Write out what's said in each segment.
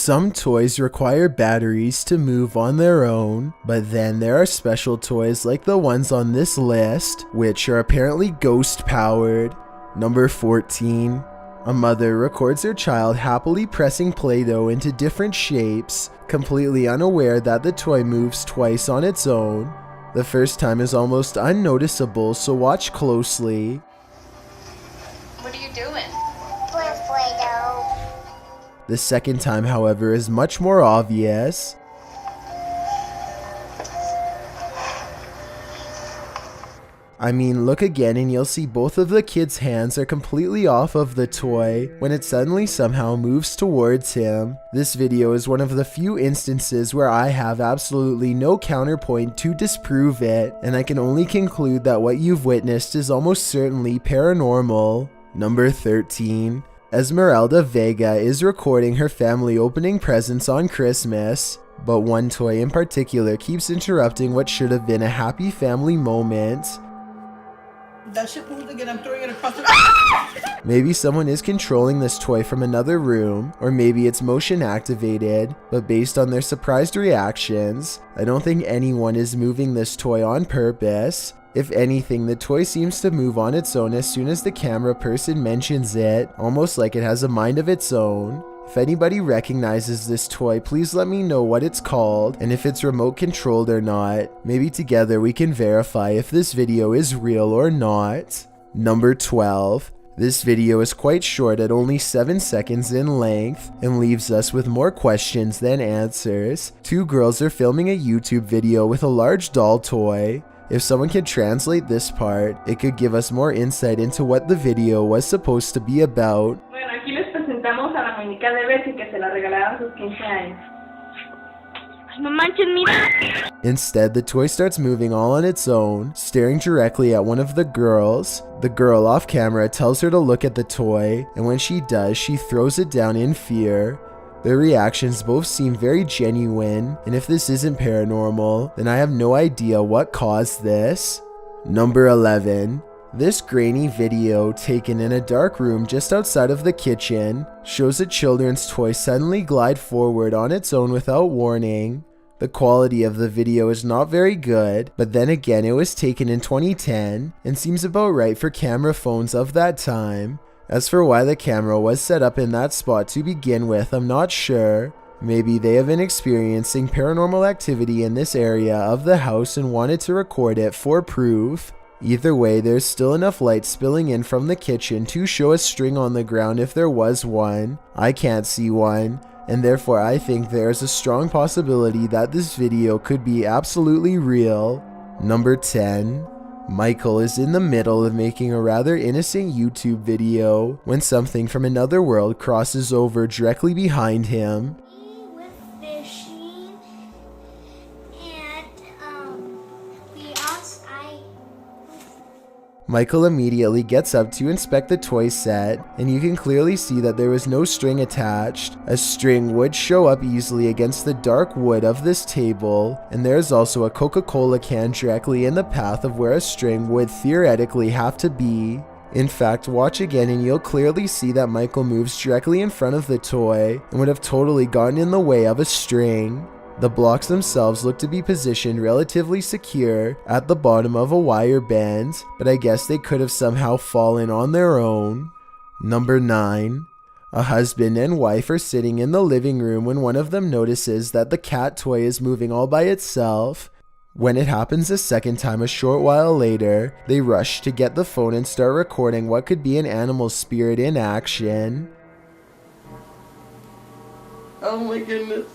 Some toys require batteries to move on their own, but then there are special toys like the ones on this list, which are apparently ghost powered. Number 14. A mother records her child happily pressing Play-Doh into different shapes, completely unaware that the toy moves twice on its own. The first time is almost unnoticeable, so watch closely. What are you doing? Play-Doh. The second time, however, is much more obvious. I mean, look again and you'll see both of the kids' hands are completely off of the toy when it suddenly somehow moves towards him. This video is one of the few instances where I have absolutely no counterpoint to disprove it, and I can only conclude that what you've witnessed is almost certainly paranormal. Number 13. Esmeralda Vega is recording her family opening presents on Christmas, but one toy in particular keeps interrupting what should have been a happy family moment. That shit moved again, I'm throwing it across the Maybe someone is controlling this toy from another room, or maybe it's motion activated, but based on their surprised reactions, I don't think anyone is moving this toy on purpose. If anything, the toy seems to move on its own as soon as the camera person mentions it, almost like it has a mind of its own. If anybody recognizes this toy, please let me know what it's called and if it's remote controlled or not. Maybe together we can verify if this video is real or not. Number 12. This video is quite short at only 7 seconds in length and leaves us with more questions than answers. Two girls are filming a YouTube video with a large doll toy. If someone could translate this part, it could give us more insight into what the video was supposed to be about. Bueno, aquí les presentamos a la muñeca de Bessie que se la regalaron sus 15 años. No manches, mira. Instead, the toy starts moving all on its own, staring directly at one of the girls. The girl off camera tells her to look at the toy, and when she does, she throws it down in fear. Their reactions both seem very genuine, and if this isn't paranormal, then I have no idea what caused this. Number 11. This grainy video, taken in a dark room just outside of the kitchen, shows a children's toy suddenly glide forward on its own without warning. The quality of the video is not very good, but then again it was taken in 2010 and seems about right for camera phones of that time. As for why the camera was set up in that spot to begin with, I'm not sure. Maybe they have been experiencing paranormal activity in this area of the house and wanted to record it for proof. Either way, there's still enough light spilling in from the kitchen to show a string on the ground if there was one. I can't see one, and therefore I think there's a strong possibility that this video could be absolutely real. Number 10. Michael is in the middle of making a rather innocent YouTube video when something from another world crosses over directly behind him. With fishing and we also Michael immediately gets up to inspect the toy set, and you can clearly see that there was no string attached. A string would show up easily against the dark wood of this table, and there is also a Coca-Cola can directly in the path of where a string would theoretically have to be. In fact, watch again and you'll clearly see that Michael moves directly in front of the toy and would have totally gotten in the way of a string. The blocks themselves look to be positioned relatively secure at the bottom of a wire band, but I guess they could have somehow fallen on their own. Number 9. A husband and wife are sitting in the living room when one of them notices that the cat toy is moving all by itself. When it happens a second time a short while later, they rush to get the phone and start recording what could be an animal spirit in action. Oh my goodness.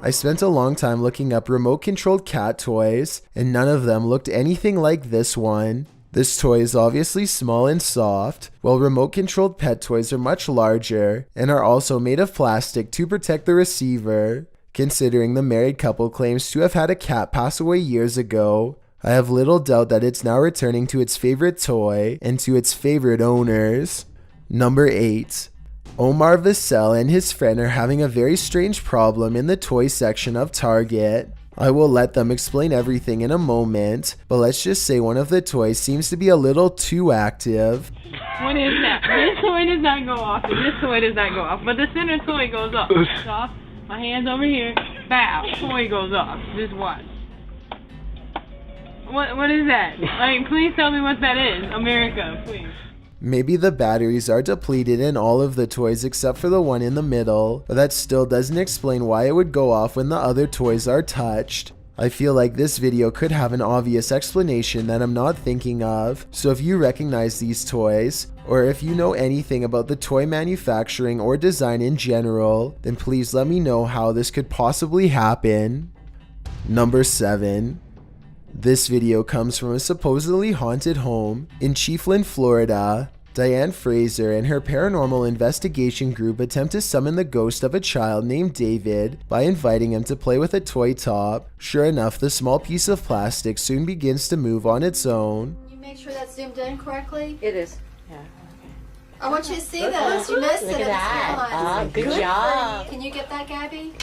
I spent a long time looking up remote-controlled cat toys, and none of them looked anything like this one. This toy is obviously small and soft, while remote-controlled pet toys are much larger, and are also made of plastic to protect the receiver. Considering the married couple claims to have had a cat pass away years ago, I have little doubt that it's now returning to its favorite toy, and to its favorite owners. Number 8. Omar Vassell and his friend are having a very strange problem in the toy section of Target. I will let them explain everything in a moment, but let's just say one of the toys seems to be a little too active. What is that? This one does not go off, and this toy does not go off, but the center toy goes off. It's off. My hand's over here. Bow. Toy goes off. Just watch. What is that? Like, please tell me what that is. America, please. Maybe the batteries are depleted in all of the toys except for the one in the middle, but that still doesn't explain why it would go off when the other toys are touched. I feel like this video could have an obvious explanation that I'm not thinking of, so if you recognize these toys, or if you know anything about the toy manufacturing or design in general, then please let me know how this could possibly happen. Number 7. This video comes from a supposedly haunted home in Chiefland, Florida. Diane Fraser and her paranormal investigation group attempt to summon the ghost of a child named David by inviting him to play with a toy top. Sure enough, the small piece of plastic soon begins to move on its own. Can you make sure that's zoomed in correctly? It is. Yeah. I want you to see this. You missed it. Look at that. Good job. Can you get that, Gabby?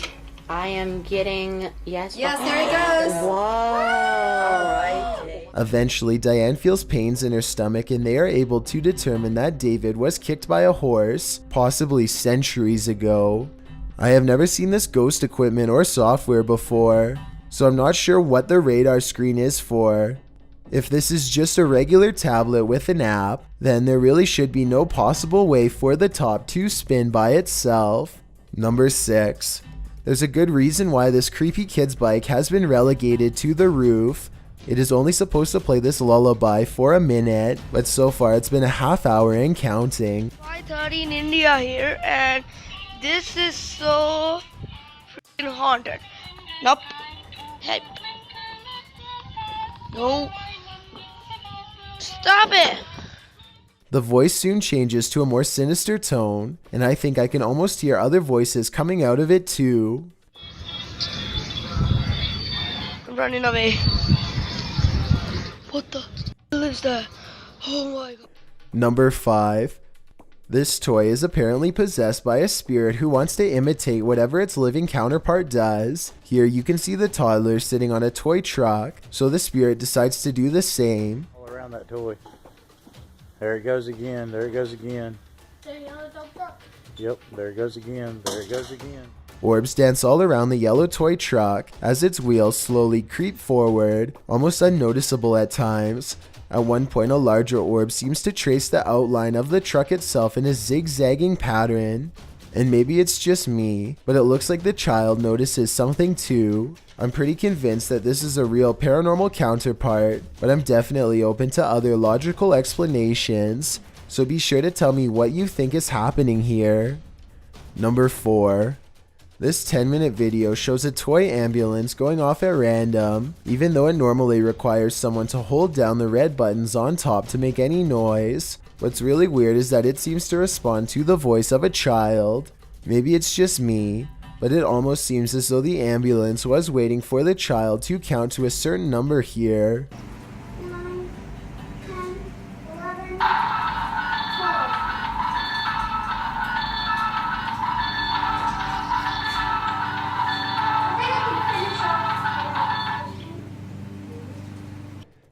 I am getting, yes. Yes, there he goes. Whoa. Eventually, Diane feels pains in her stomach and they are able to determine that David was kicked by a horse, possibly centuries ago. I have never seen this ghost equipment or software before, so I'm not sure what the radar screen is for. If this is just a regular tablet with an app, then there really should be no possible way for the top to spin by itself. Number 6. There's a good reason why this creepy kid's bike has been relegated to the roof. It is only supposed to play this lullaby for a minute, but so far it's been a half hour and counting. 5:30 in India here, and this is so freaking haunted. Nope. Help. No. Stop it. The voice soon changes to a more sinister tone, and I think I can almost hear other voices coming out of it too. I'm running away. What the hell is that? Oh my god. Number 5. This toy is apparently possessed by a spirit who wants to imitate whatever its living counterpart does. Here you can see the toddler sitting on a toy truck, so the spirit decides to do the same. All around that toy. There it goes again. There it goes again. Yep, there it goes again. There it goes again. Orbs dance all around the yellow toy truck as its wheels slowly creep forward, almost unnoticeable at times. At one point, a larger orb seems to trace the outline of the truck itself in a zigzagging pattern. And maybe it's just me, but it looks like the child notices something too. I'm pretty convinced that this is a real paranormal counterpart, but I'm definitely open to other logical explanations, so be sure to tell me what you think is happening here. Number 4. This 10-minute video shows a toy ambulance going off at random, even though it normally requires someone to hold down the red buttons on top to make any noise. What's really weird is that it seems to respond to the voice of a child. Maybe it's just me, but it almost seems as though the ambulance was waiting for the child to count to a certain number here. 9, 10, 11, 12.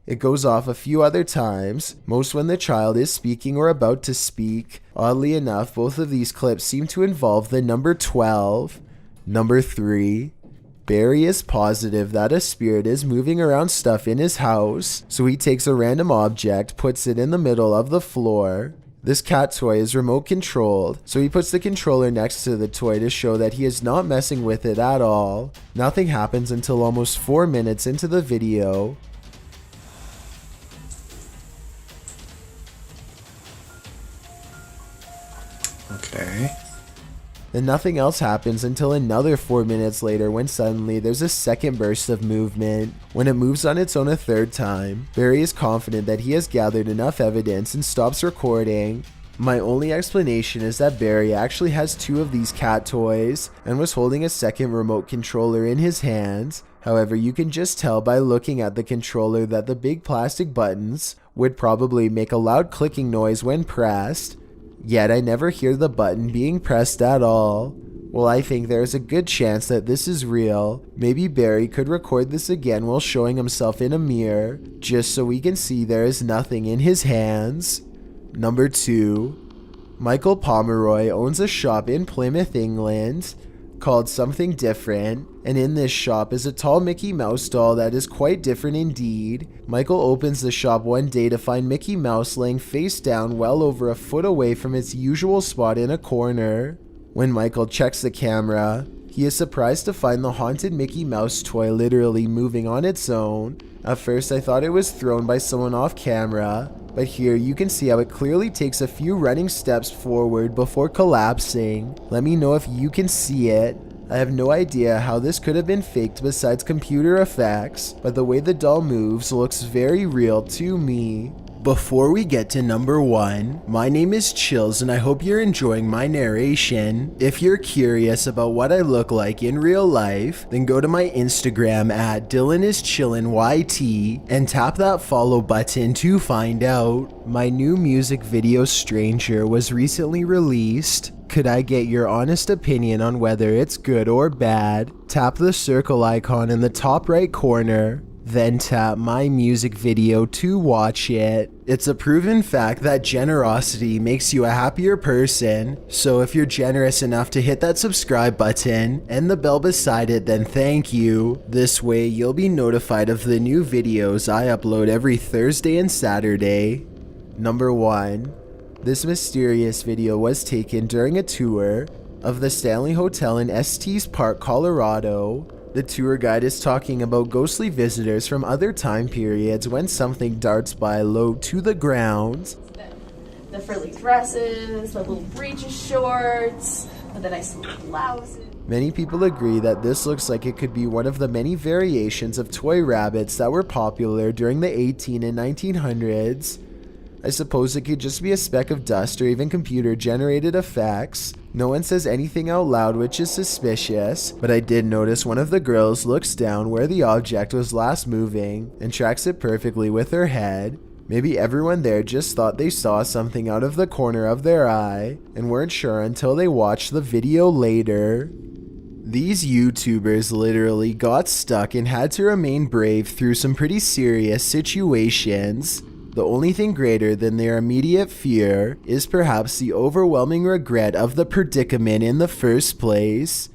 It goes off a few other times, most when the child is speaking or about to speak. Oddly enough, both of these clips seem to involve the number 12. Number 3. Barry is positive that a spirit is moving around stuff in his house, so he takes a random object, puts it in the middle of the floor. This cat toy is remote controlled, so he puts the controller next to the toy to show that he is not messing with it at all. Nothing happens until almost 4 minutes into the video. Okay. Then nothing else happens until another 4 minutes later when suddenly there's a second burst of movement. When it moves on its own a third time, Barry is confident that he has gathered enough evidence and stops recording. My only explanation is that Barry actually has 2 of these cat toys and was holding a second remote controller in his hands. However, you can just tell by looking at the controller that the big plastic buttons would probably make a loud clicking noise when pressed. Yet I never hear the button being pressed at all. Well, I think there is a good chance that this is real. Maybe Barry could record this again while showing himself in a mirror, just so we can see there is nothing in his hands. Number 2. Michael Pomeroy owns a shop in Plymouth, England called Something Different, and in this shop is a tall Mickey Mouse doll that is quite different indeed. Michael opens the shop one day to find Mickey Mouse laying face down well over a foot away from its usual spot in a corner. When Michael checks the camera, he is surprised to find the haunted Mickey Mouse toy literally moving on its own. At first I thought it was thrown by someone off camera, but here you can see how it clearly takes a few running steps forward before collapsing. Let me know if you can see it. I have no idea how this could have been faked besides computer effects, but the way the doll moves looks very real to me. Before we get to number 1, my name is Chills and I hope you're enjoying my narration. If you're curious about what I look like in real life, then go to my Instagram at DylanIsChillinYT and tap that follow button to find out. My new music video Stranger was recently released. Could I get your honest opinion on whether it's good or bad? Tap the circle icon in the top right corner. Then tap my music video to watch it. It's a proven fact that generosity makes you a happier person, so if you're generous enough to hit that subscribe button and the bell beside it, then thank you. This way you'll be notified of the new videos I upload every Thursday and Saturday. Number 1. This mysterious video was taken during a tour of the Stanley Hotel in Estes Park, Colorado. The tour guide is talking about ghostly visitors from other time periods when something darts by low to the ground. The frilly dresses, the little breeches shorts, the nice little blouses. Many people agree that this looks like it could be one of the many variations of toy rabbits that were popular during the 1800s and 1900s. I suppose it could just be a speck of dust or even computer generated effects. No one says anything out loud, which is suspicious, but I did notice one of the girls looks down where the object was last moving and tracks it perfectly with her head. Maybe everyone there just thought they saw something out of the corner of their eye and weren't sure until they watched the video later. These YouTubers literally got stuck and had to remain brave through some pretty serious situations. The only thing greater than their immediate fear is perhaps the overwhelming regret of the predicament in the first place.